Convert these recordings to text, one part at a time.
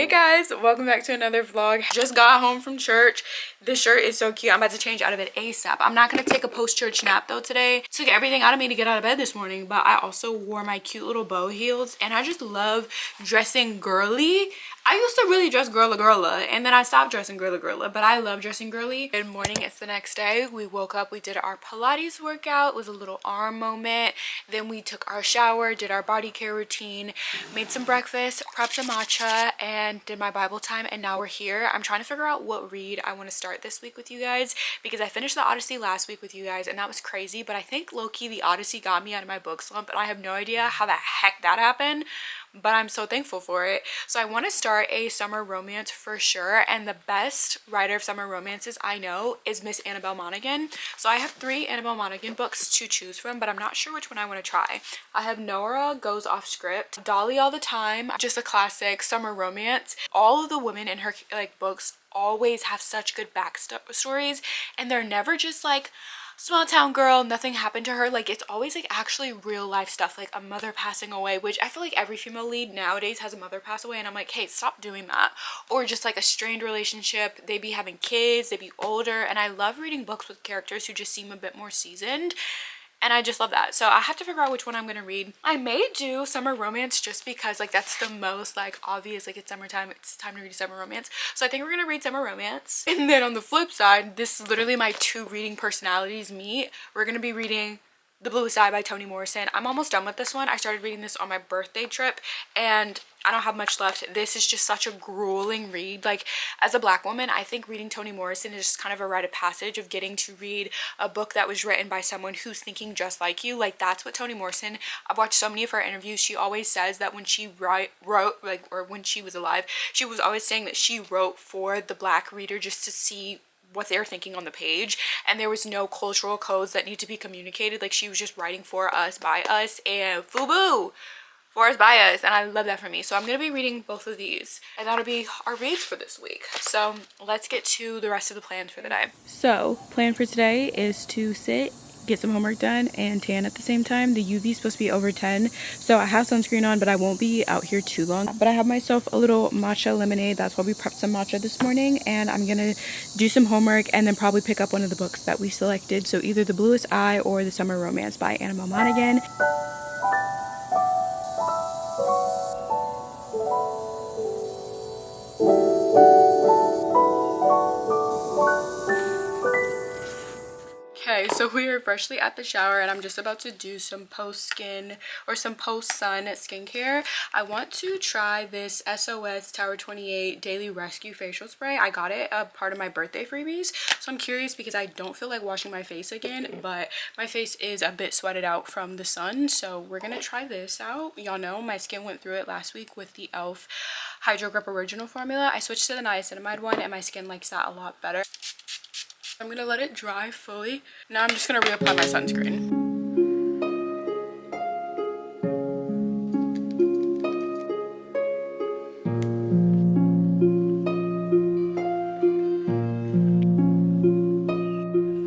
Hey guys, welcome back to another vlog. Just got home from church. This shirt is so cute. I'm about to change out of it ASAP. I'm not gonna take a post-church nap though today. Took everything out of me to get out of bed this morning, but I also wore my cute little bow heels, and I just love dressing girly. I used to really dress girly, and then I stopped dressing girly, but I love dressing girly. Good morning, it's the next day. We woke up, we did our Pilates workout. It was a little arm moment. Then we took our shower, did our body care routine, made some breakfast, prepped some matcha, and did my Bible time, and now we're here. I'm trying to figure out what read I want to start this week with you guys, because I finished the Odyssey last week with you guys, and that was crazy, but I think low-key the Odyssey got me out of my book slump, and I have no idea how the heck that happened, but I'm so thankful for it. So I want to start a summer romance for sure, and the best writer of summer romances I know is Miss Annabelle Monaghan. So I have 3 Annabelle Monaghan books to choose from, but I'm not sure which one I want to try. I have Nora Goes Off Script, Dolly All the Time, just a classic summer romance. All of the women in her books always have such good backstories, and they're never just like small town girl, nothing happened to her. Like, it's always like actually real life stuff, like a mother passing away, which I feel like every female lead nowadays has a mother pass away, and I'm like, hey, stop doing that. Or just like a strained relationship, they be having kids, they be older, and I love reading books with characters who just seem a bit more seasoned, and I just love that. So I have to figure out which one I'm gonna read. I may do summer romance just because like that's the most like obvious, like it's summertime, it's time to read a summer romance. So I think we're gonna read summer romance. And then on the flip side, this is literally my 2 reading personalities meet. We're gonna be reading The Bluest Eye by Toni Morrison. I'm almost done with this one. I started reading this on my birthday trip, and I don't have much left. This is just such a grueling read. Like, as a black woman, I think reading Toni Morrison is just kind of a rite of passage of getting to read a book that was written by someone who's thinking just like you. Like, that's what Toni Morrison, I've watched so many of her interviews. She always says that when she wrote, like, or when she was alive, she was always saying that she wrote for the black reader just to see what they're thinking on the page, and there was no cultural codes that need to be communicated. Like, she was just writing for us, by us, and FUBU, for us, by us, and I love that for me. So I'm gonna be reading both of these, and that'll be our reads for this week. So let's get to the rest of the plans for the day. So plan for today is to sit, get some homework done, and tan at the same time. The UV is supposed to be over 10, so I have sunscreen on, but I won't be out here too long. But I have myself a little matcha lemonade. That's why we prepped some matcha this morning, and I'm gonna do some homework and then probably pick up one of the books that we selected. So either The Bluest Eye or The Summer Romance by Annabelle Monaghan. Okay, so we are freshly at the shower, and I'm just about to do some post-skin or some post-sun skincare. I want to try this SOS Tower 28 Daily Rescue Facial Spray. I got it a part of my birthday freebies, so I'm curious because I don't feel like washing my face again, but my face is a bit sweated out from the sun, so we're gonna try this out. Y'all know my skin went through it last week with the e.l.f. Hydro Grip Original formula. I switched to the niacinamide one, and my skin likes that a lot better. I'm gonna let it dry fully. Now I'm just gonna reapply my sunscreen.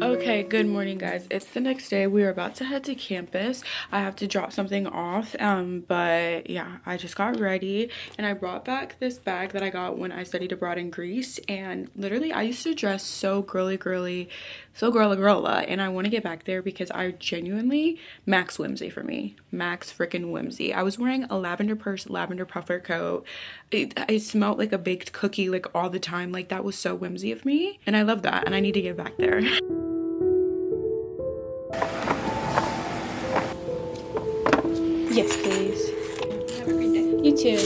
Okay, good morning guys. It's the next day. We are about to head to campus. I have to drop something off, but yeah, I just got ready, and I brought back this bag that I got when I studied abroad in Greece, and literally I used to dress so girly, so girly, and I want to get back there because I genuinely, max whimsy for me, max freaking whimsy. I was wearing a lavender purse, lavender puffer coat. I smelled like a baked cookie like all the time. Like, that was so whimsy of me, and I love that, and I need to get back there. Yes, please. Have a great day. You too.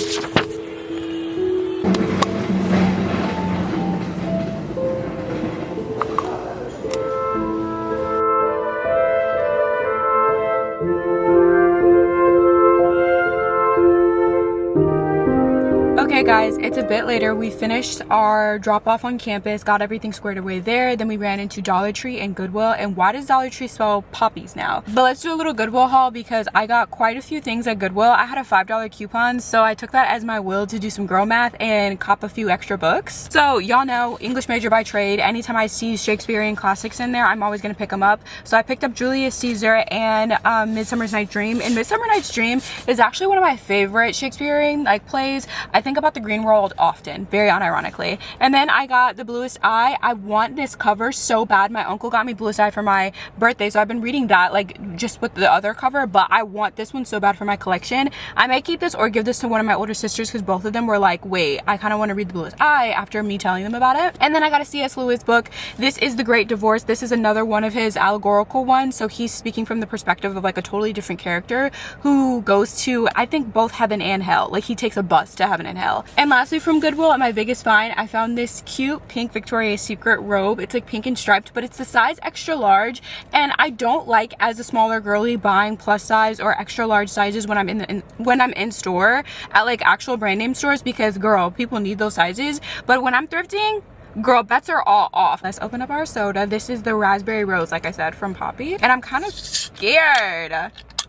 Okay guys, it's a bit later. We finished our drop off on campus, got everything squared away there. Then we ran into Dollar Tree and Goodwill. And why does Dollar Tree spell poppies now? But let's do a little Goodwill haul because I got quite a few things at Goodwill. I had a $5 coupon, so I took that as my will to do some girl math and cop a few extra books. So y'all know, English major by trade. Anytime I see Shakespearean classics in there, I'm always gonna pick them up. So I picked up Julius Caesar and Midsummer Night's Dream. And Midsummer Night's Dream is actually one of my favorite Shakespearean plays. I think think about the green world often, very unironically. And then I got The Bluest Eye. I want this cover so bad. My uncle got me Bluest Eye for my birthday, so I've been reading that like just with the other cover, but I want this one so bad for my collection. I might keep this or give this to one of my older sisters because both of them were like, wait, I kind of want to read The Bluest Eye after me telling them about it. And then I got a C.S. Lewis book. This is The Great Divorce. This is another one of his allegorical ones, so he's speaking from the perspective of like a totally different character who goes to, I think, both heaven and hell. Like he takes a bus to heaven and hell. And lastly, from Goodwill, at my biggest find, I found this cute pink Victoria's Secret robe. It's like pink and striped, but it's the size extra large, and I don't like, as a smaller girly, buying plus size or extra large sizes when I'm in store at like actual brand name stores, because girl, people need those sizes. But when I'm thrifting, girl, bets are all off. Let's open up our soda. This is the raspberry rose, like I said, from Poppy, and I'm kind of scared.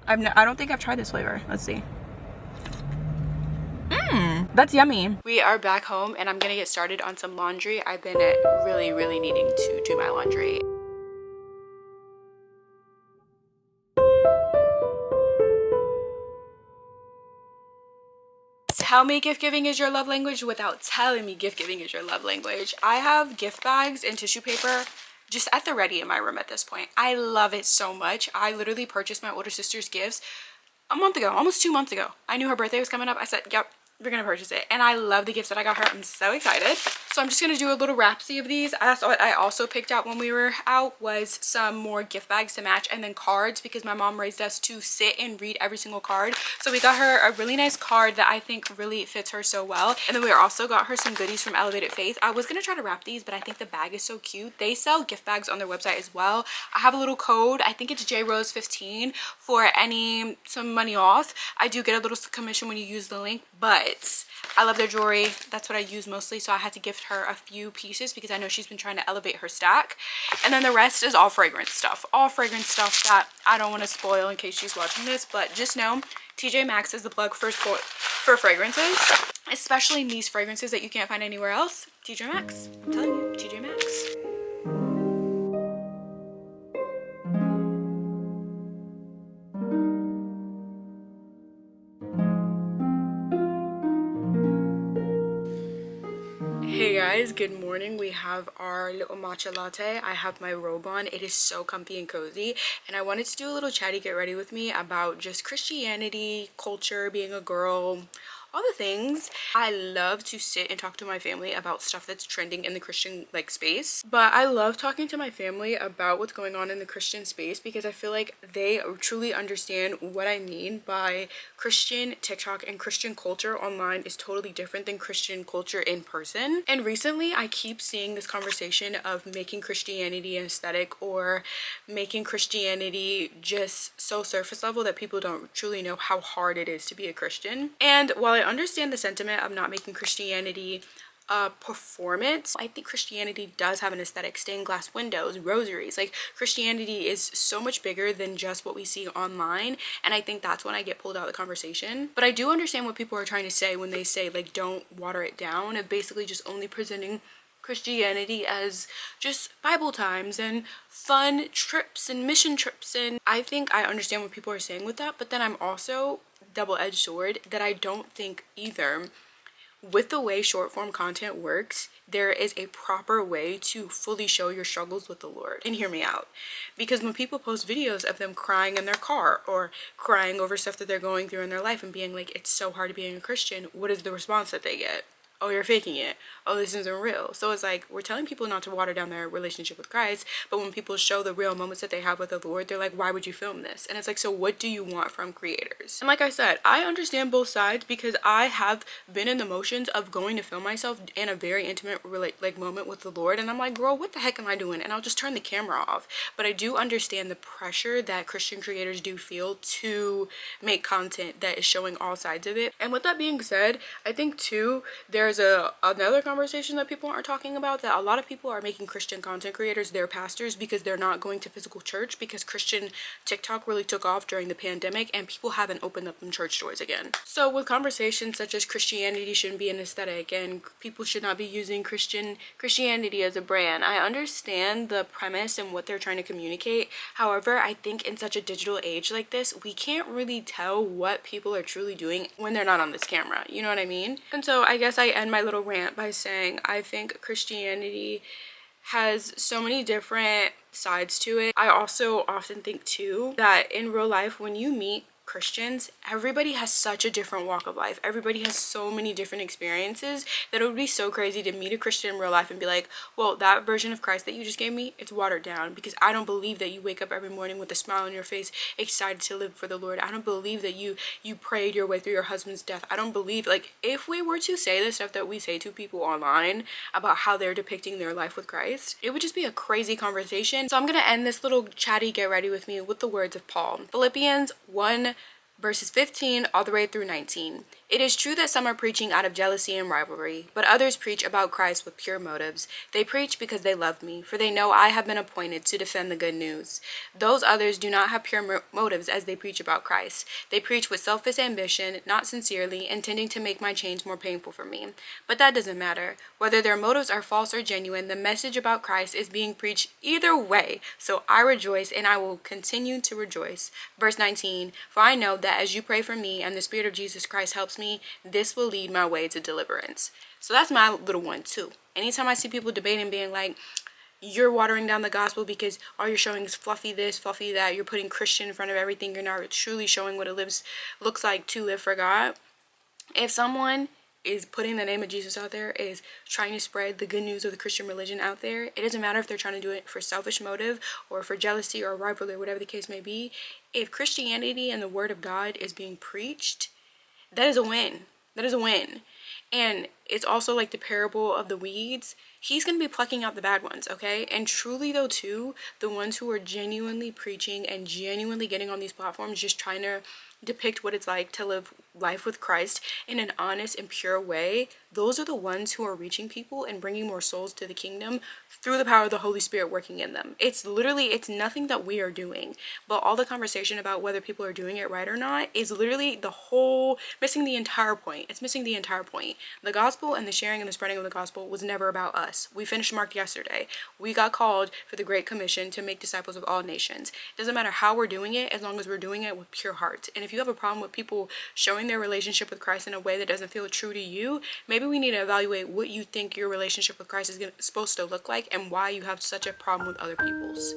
I don't think I've tried this flavor. Let's see. That's yummy. We are back home and I'm gonna get started on some laundry. I've been really needing to do my laundry. Tell me gift giving is your love language without telling me gift giving is your love language. I have gift bags and tissue paper just at the ready in my room at this point. I love it so much. I literally purchased my older sister's gifts a month ago, almost 2 months ago. I knew her birthday was coming up. I said, yep, we're gonna purchase it, and I love the gifts that I got her. I'm so excited. So I'm just gonna do a little rhapsody of these. That's what I also picked out when we were out, was some more gift bags to match, and then cards, because my mom raised us to sit and read every single card. So we got her a really nice card that I think really fits her so well. And then we also got her some goodies from Elevated Faith. I was gonna try to wrap these, but I think the bag is so cute. They sell gift bags on their website as well. I have a little code, I think it's JRose15, for some money off. I do get a little commission when you use the link, but I love their jewelry. That's what I use mostly, so I had to gift her a few pieces because I know she's been trying to elevate her stack. And then the rest is all fragrance stuff that I don't want to spoil in case she's watching this, but just know TJ Maxx is the plug for fragrances, especially these fragrances that you can't find anywhere else. TJ Maxx, I'm telling you, TJ Maxx. Hey guys, good morning. We have our little matcha latte. I have my robe on. It is so comfy and cozy, and I wanted to do a little chatty get ready with me about just Christianity, culture, being a girl, all the things. I love to sit and talk to my family about stuff that's trending in the Christian space, but I love talking to my family about what's going on in the Christian space because I feel like they truly understand what I mean by Christian TikTok and Christian culture online is totally different than Christian culture in person. And recently I keep seeing this conversation of making Christianity an aesthetic or making Christianity just so surface level that people don't truly know how hard it is to be a Christian. And while I understand the sentiment of not making Christianity a performance, I think Christianity does have an aesthetic. Stained glass windows, rosaries, like Christianity is so much bigger than just what we see online, and I think that's when I get pulled out of the conversation. But I do understand what people are trying to say when they say like don't water it down, and basically just only presenting Christianity as just Bible times and fun trips and mission trips. And I think I understand what people are saying with that, but then I'm also double-edged sword that I don't think either with the way short form content works there is a proper way to fully show your struggles with the Lord. And hear me out, because when people post videos of them crying in their car or crying over stuff that they're going through in their life and being like it's so hard being a Christian, what is the response that they get? Oh, you're faking it. Oh, this isn't real. So it's like we're telling people not to water down their relationship with Christ, but when people show the real moments that they have with the Lord, they're like, why would you film this? And it's like, so what do you want from creators? And like I said, I understand both sides because I have been in the motions of going to film myself in a very intimate moment with the Lord, and I'm like, girl, what the heck am I doing? And I'll just turn the camera off. But I do understand the pressure that Christian creators do feel to make content that is showing all sides of it. And with that being said, I think too there there's another conversation that people aren't talking about, that a lot of people are making Christian content creators their pastors because they're not going to physical church, because Christian TikTok really took off during the pandemic and people haven't opened up them church doors again. So with conversations such as Christianity shouldn't be an aesthetic and people should not be using Christianity as a brand, I understand the premise and what they're trying to communicate. However, I think in such a digital age like this, we can't really tell what people are truly doing when they're not on this camera. You know what I mean? And so I guess I end my little rant by saying I think Christianity has so many different sides to it. I also often think too that in real life, when you meet Christians, everybody has such a different walk of life. Everybody has so many different experiences that it would be so crazy to meet a Christian in real life and be like, well, that version of Christ that you just gave me, it's watered down, because I don't believe that you wake up every morning with a smile on your face, excited to live for the Lord. I don't believe that you prayed your way through your husband's death. I don't believe, like, if we were to say the stuff that we say to people online about how they're depicting their life with Christ, it would just be a crazy conversation. So I'm gonna end this little chatty get ready with me with the words of Paul. Philippians 1 verses 15 all the way through 19. It is true that some are preaching out of jealousy and rivalry, but others preach about Christ with pure motives. They preach because they love me, for they know I have been appointed to defend the good news. Those others do not have pure motives as they preach about Christ. They preach with selfish ambition, not sincerely, intending to make my chains more painful for me. But that doesn't matter. Whether their motives are false or genuine, the message about Christ is being preached either way. So I rejoice, and I will continue to rejoice. Verse 19, for I know that as you pray for me and the Spirit of Jesus Christ helps me, this will lead my way to deliverance. So that's my little one too. Anytime I see people debating, being like, you're watering down the gospel because all you're showing is fluffy this, fluffy that, you're putting Christian in front of everything, you're not truly showing what it looks like to live for God. If someone is putting the name of Jesus out there, is trying to spread the good news of the Christian religion out there, it doesn't matter if they're trying to do it for selfish motive or for jealousy or rivalry or whatever the case may be. If Christianity and the word of God is being preached, that is a win. That is a win. And it's also like the parable of the weeds. He's going to be plucking out the bad ones, okay? And truly though too, the ones who are genuinely preaching and genuinely getting on these platforms, just trying to depict what it's like to live life with Christ in an honest and pure way, those are the ones who are reaching people and bringing more souls to the kingdom through the power of the Holy Spirit working in them. It's nothing that we are doing, but all the conversation about whether people are doing it right or not is literally missing the entire point. It's missing the entire point. The gospel and the sharing and the spreading of the gospel was never about us. We finished Mark yesterday. We got called for the Great Commission to make disciples of all nations. It doesn't matter how we're doing it, as long as we're doing it with pure heart. And if you have a problem with people showing their relationship with Christ in a way that doesn't feel true to you, maybe we need to evaluate what you think your relationship with Christ is supposed to look like and why you have such a problem with other people's.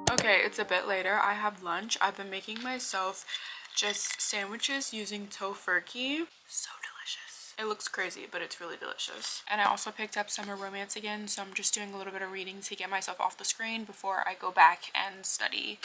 Okay, it's a bit later. I have lunch. I've been making myself just sandwiches using tofurkey. So delicious. It looks crazy, but it's really delicious. And I also picked up Summer Romance again, so I'm just doing a little bit of reading to get myself off the screen before I go back and study.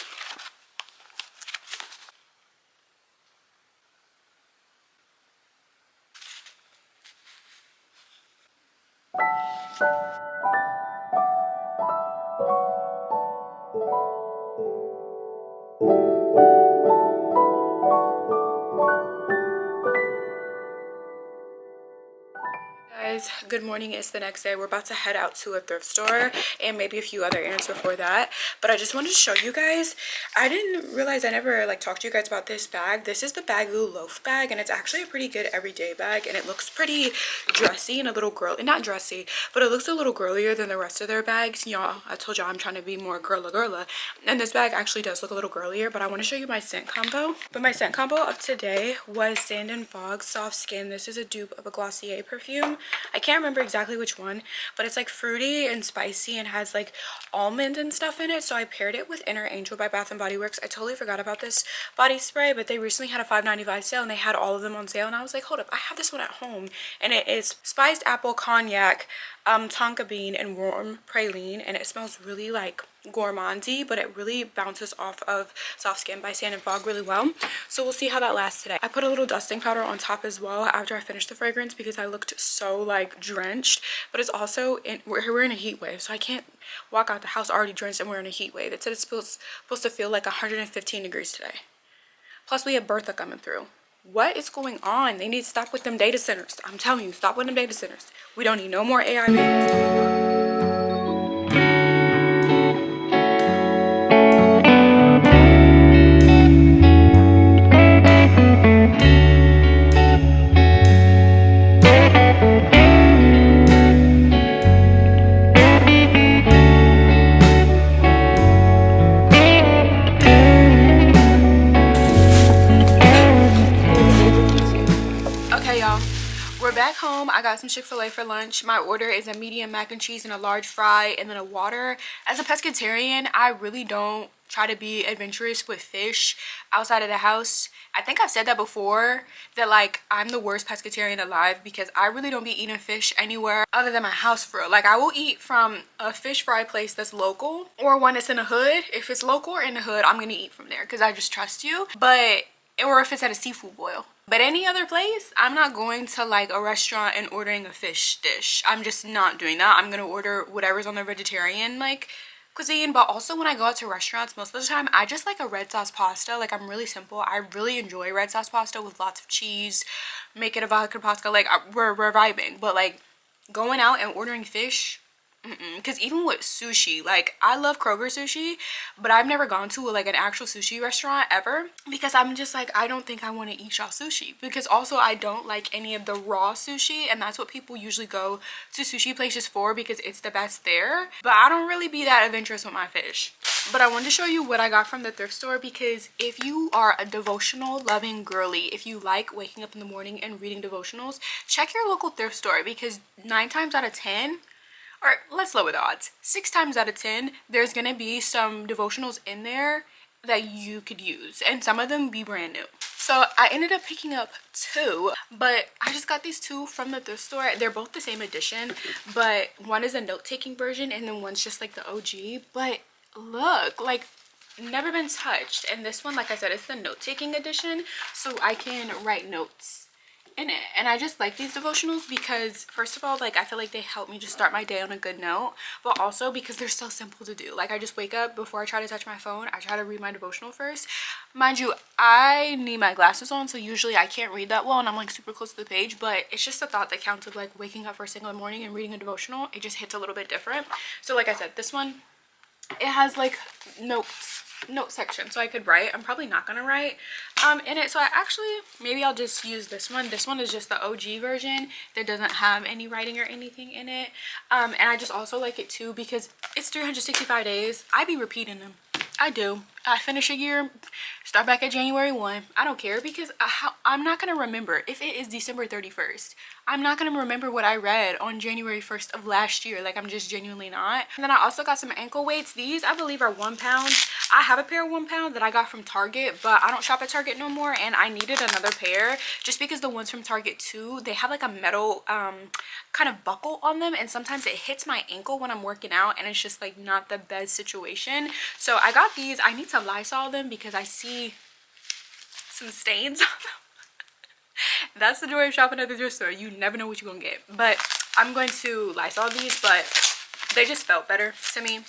Guys, good morning. It's the next day. We're about to head out to a thrift store and maybe a few other errands before that, but I just wanted to show you guys. I didn't realize I never talked to you guys about this bag. This is the Bagoo loaf bag, and it's actually a pretty good everyday bag, and it looks pretty dressy and a little girly, not dressy, but it looks a little girlier than the rest of their bags. Y'all, I told y'all I'm trying to be more girla, and this bag actually does look a little girlier. But I want to show you my scent combo. But my scent combo of today was Sand and Fog Soft Skin. This is a dupe of a Glossier perfume. I can't remember exactly which one, but it's like fruity and spicy and has like almond and stuff in it. So I paired it with Inner Angel by Bath & Body Works. I totally forgot about this body spray, but they recently had a $5.95 sale and they had all of them on sale, and I was like, hold up, I have this one at home, and it is spiced apple cognac tonka bean and warm praline, and it smells really like gourmandy, but it really bounces off of Soft Skin by Sand and Fog really well. So we'll see how that lasts today. I put a little dusting powder on top as well after I finished the fragrance because I looked so like drenched, but it's also we're in a heat wave, so I can't walk out the house already drenched and we're in a heat wave. It said it's supposed to feel like 115 degrees today. Plus we have Bertha coming through. What is going on? They need to stop with them data centers. I'm telling you, stop with them data centers. We don't need no more AI babies. Back home, I got some Chick-fil-A for lunch. My order is a medium mac and cheese and a large fry and then a water. As a pescatarian, I really don't try to be adventurous with fish outside of the house. I think I've said that before, that like I'm the worst pescatarian alive because I really don't be eating fish anywhere other than my house for real. Like I will eat from a fish fry place that's local or one that's in the hood. If it's local or in the hood, I'm gonna eat from there because I just trust you. Or if it's at a seafood boil. But any other place, I'm not going to like a restaurant and ordering a fish dish. I'm just not doing that. I'm gonna order whatever's on their vegetarian like cuisine. But also when I go out to restaurants, most of the time I just like a red sauce pasta. Like I'm really simple. I really enjoy red sauce pasta with lots of cheese. Make it a vodka pasta. Like we're vibing. But like going out and ordering fish, because even with sushi, like I love Kroger sushi, but I've never gone to like an actual sushi restaurant ever because I'm just like, I don't think I want to eat y'all sushi. Because also I don't like any of the raw sushi, and that's what people usually go to sushi places for because it's the best there. But I don't really be that adventurous with my fish. But I wanted to show you what I got from the thrift store because if you are a devotional loving girly, if you like waking up in the morning and reading devotionals, check your local thrift store because 9 times out of 10, or let's lower the odds, 6 times out of 10 there's gonna be some devotionals in there that you could use, and some of them be brand new. So I ended up picking up 2, but I just got these 2 from the thrift store. They're both the same edition, but one is a note-taking version and then one's just like the OG. But look, like never been touched. And this one, like I said, it's the note-taking edition, so I can write notes in it. And I just like these devotionals because first of all, like I feel like they help me just start my day on a good note, but also because they're so simple to do. Like I just wake up, before I try to touch my phone, I try to read my devotional first. Mind you, I need my glasses on, so usually I can't read that well and I'm like super close to the page, but it's just the thought that counts of like waking up first thing in the morning and reading a devotional. It just hits a little bit different. So like I said, this one, it has like note section, so I could write. I'm probably not gonna write in it, so I actually, maybe I'll just use this one. This one is just the OG version that doesn't have any writing or anything in it, and I just also like it too because it's 365 days. I be repeating them. I do. I finish a year, start back at January 1. I don't care because I'm not gonna remember if it is December 31st. I'm not gonna remember what I read on January 1st of last year. Like I'm just genuinely not. And then I also got some ankle weights. These I believe are 1 pound. I have a pair of 1 pound that I got from Target, but I don't shop at Target no more, and I needed another pair just because the ones from Target too, they have like a metal kind of buckle on them, and sometimes it hits my ankle when I'm working out and it's just like not the best situation. So I got these. I need to Lysol them because I see some stains on them. That's the joy of shopping at the thrift store. You never know what you're gonna get. But I'm going to Lysol these, but they just felt better to me.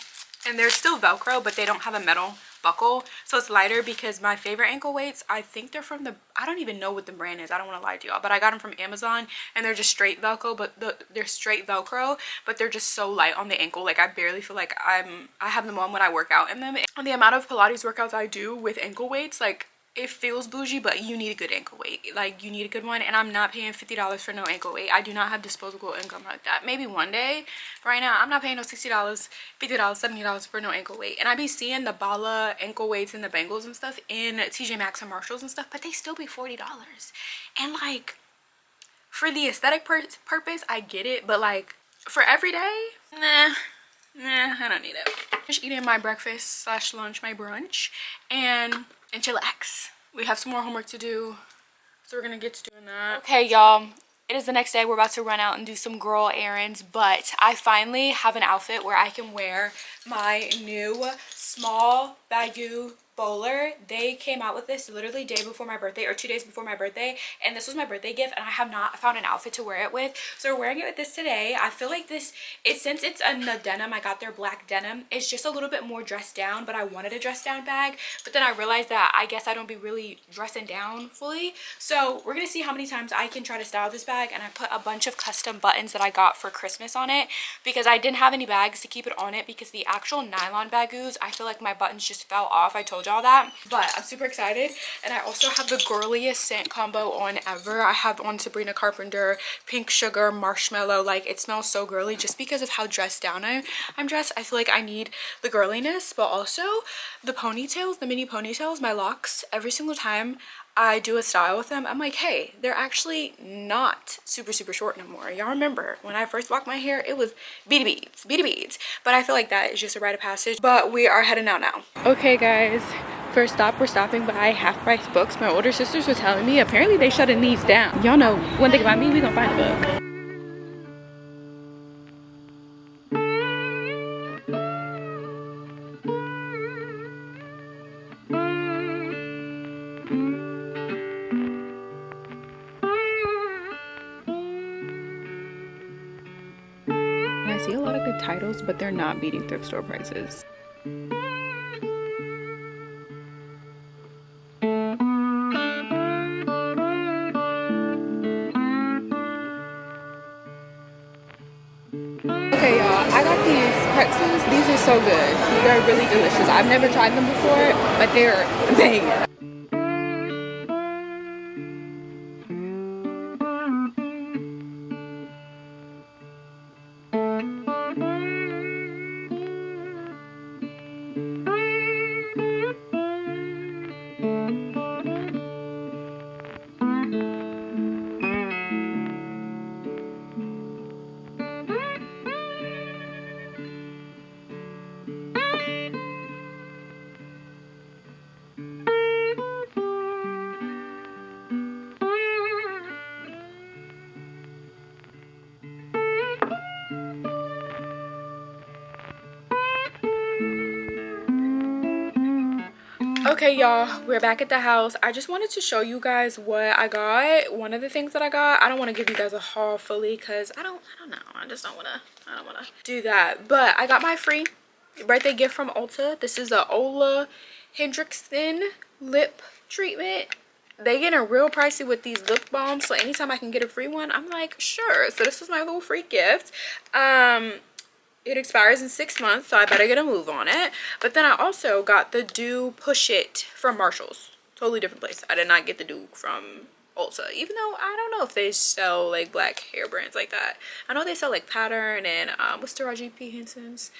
And they're still Velcro, but they don't have a metal buckle, so it's lighter. Because my favorite ankle weights, I think they're from the, I don't even know what the brand is, I don't want to lie to y'all, but I got them from Amazon and they're just straight Velcro, but they're straight Velcro, but they're just so light on the ankle. Like I barely feel like I have them on when I work out in them. And the amount of Pilates workouts I do with ankle weights, like it feels bougie, but you need a good ankle weight. Like you need a good one, and I'm not paying $50 for no ankle weight. I do not have disposable income like that. Maybe one day. Right now I'm not paying no $60, $50, $70 for no ankle weight. And I be seeing the Bala ankle weights and the bangles and stuff in TJ Maxx and Marshalls and stuff, but they still be $40. And like for the aesthetic purpose, I get it, but like for every day, nah, I don't need it. Just eating my breakfast / lunch, my brunch, and chillax. We have some more homework to do, so we're gonna get to doing that. Okay, y'all, It is the next day. We're about to run out and do some girl errands, but I finally have an outfit where I can wear my new small Baggu bowler. They came out with this literally day before my birthday, or 2 days before my birthday, and this was my birthday gift, and I have not found an outfit to wear it with, so we're wearing it with this today. I feel like this is, since it's in the denim, I got their black denim, it's just a little bit more dressed down, but I wanted a dress down bag, but then I realized that I guess I don't be really dressing down fully, so we're gonna see how many times I can try to style this bag. And I put a bunch of custom buttons that I got for Christmas on it, because I didn't have any bags to keep it on it, because the actual nylon Baggus, I feel like my buttons just fell off. I told y'all that, but I'm super excited. And I also have the girliest scent combo on ever. I have on Sabrina Carpenter pink sugar marshmallow. Like, it smells so girly just because of how dressed down I'm dressed. I feel like I need the girliness, but also the ponytails, the mini ponytails, my locks, every single time I do a style with them, I'm like, hey, they're actually not super short no more. Y'all remember when I first walked my hair, it was beady beads, but I feel like that is just a rite of passage. But we are heading out now. Okay guys, first stop, we're stopping by Half Price Books. My older sisters were telling me apparently they shutting these down. Y'all know one thing about me, we gonna find a book. I see a lot of good titles, but they're not beating thrift store prices. Okay y'all, I got these pretzels. These are so good. They're really delicious. I've never tried them before, but they're banging. Okay y'all, we're back at the house. I just wanted to show you guys what I got. One of the things that I got, I don't want to give you guys a haul fully because I don't know, I don't want to do that, but I got my free birthday gift from Ulta. This is a Ola Hendrickson lip treatment. They getting real pricey with these lip balms, so anytime I can get a free one, I'm like, sure. So this is my little free gift. It expires in 6 months, so I better get a move on it. But then I also got the Do Push It from Marshall's. Totally different place. I did not get the Do from Ulta, even though I don't know if they sell like black hair brands like that. I know they sell like Pattern and what's the Taraji P. Henson's.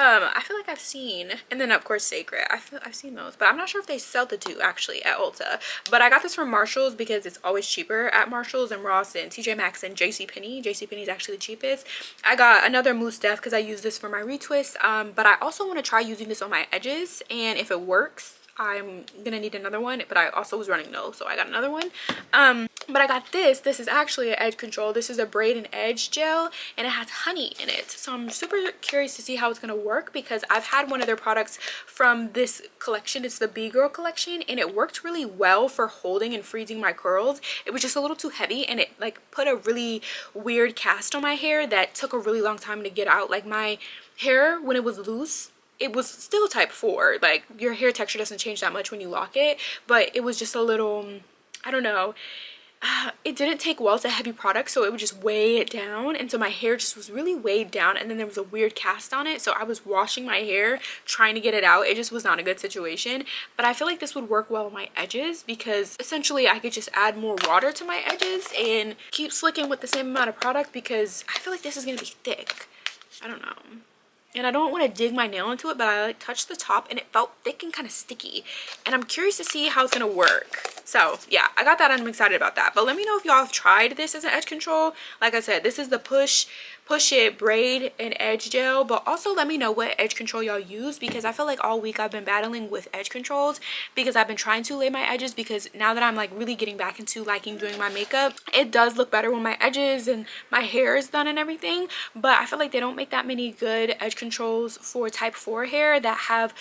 I feel like I've seen, and then of course Sacred. I've seen those, but I'm not sure if they sell the Do actually at Ulta. But I got this from Marshall's because it's always cheaper at Marshall's and Ross and TJ Maxx and JCPenney. JCPenney is actually the cheapest. I got another mousse def because I use this for my retwist. But I also want to try using this on my edges, and if it works, I'm gonna need another one. But I also was running low, so I got another one. But I got this. This is actually an edge control. This is a braid and edge gel, and it has honey in it. So I'm super curious to see how it's gonna work because I've had one of their products from this collection. It's the B-Girl collection, and it worked really well for holding and freezing my curls. It was just a little too heavy, and it like put a really weird cast on my hair that took a really long time to get out. Like my hair, when it was loose, it was still type 4. Like your hair texture doesn't change that much when you lock it, but it was just a little, I don't know, it didn't take well. It's a heavy product, so it would just weigh it down, and so my hair just was really weighed down, and then there was a weird cast on it, so I was washing my hair trying to get it out. It just was not a good situation. But I feel like this would work well on my edges because essentially I could just add more water to my edges and keep slicking with the same amount of product because I feel like this is gonna be thick. I don't know. And I don't want to dig my nail into it, but I like touched the top and it felt thick and kind of sticky, and I'm curious to see how it's gonna work. So yeah, I got that and I'm excited about that. But let me know if y'all have tried this as an edge control. Like I said, this is the push push it braid and edge gel, but also let me know what edge control y'all use, because I feel like all week I've been battling with edge controls because I've been trying to lay my edges, because now that I'm like really getting back into liking doing my makeup, it does look better when my edges and my hair is done and everything. But I feel like they don't make that many good edge controls for type 4 hair that have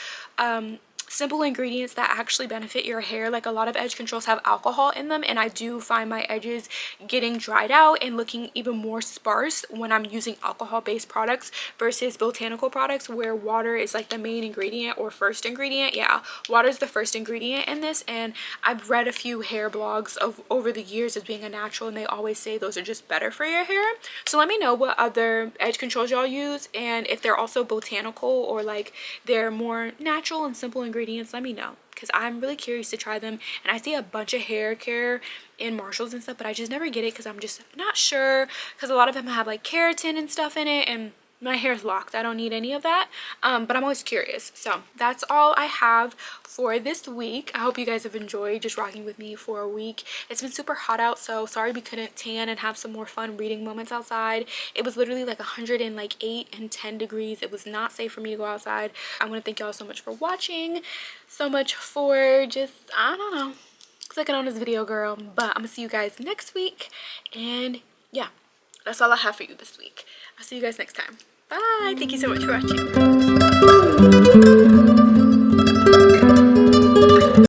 simple ingredients that actually benefit your hair. Like a lot of edge controls have alcohol in them, and I do find my edges getting dried out and looking even more sparse when I'm using alcohol based products versus botanical products where water is like the main ingredient or first ingredient. Yeah, water is the first ingredient in this, and I've read a few hair blogs of over the years as being a natural, and they always say those are just better for your hair. So let me know what other edge controls y'all use, and if they're also botanical or like they're more natural and simple ingredients, let me know, because I'm really curious to try them. And I see a bunch of hair care in Marshalls and stuff, but I just never get it because I'm just not sure, because a lot of them have like keratin and stuff in it, and my hair is locked. I don't need any of that, but I'm always curious. So that's all I have for this week. I hope you guys have enjoyed just rocking with me for a week. It's been super hot out, so sorry we couldn't tan and have some more fun reading moments outside. It was literally like 108 and 10 degrees. It was not safe for me to go outside. I want to thank y'all so much for watching, so much for just, I don't know, clicking on this video, girl. But I'm gonna see you guys next week, and yeah, that's all I have for you this week. I'll see you guys next time. Bye. Thank you so much for watching.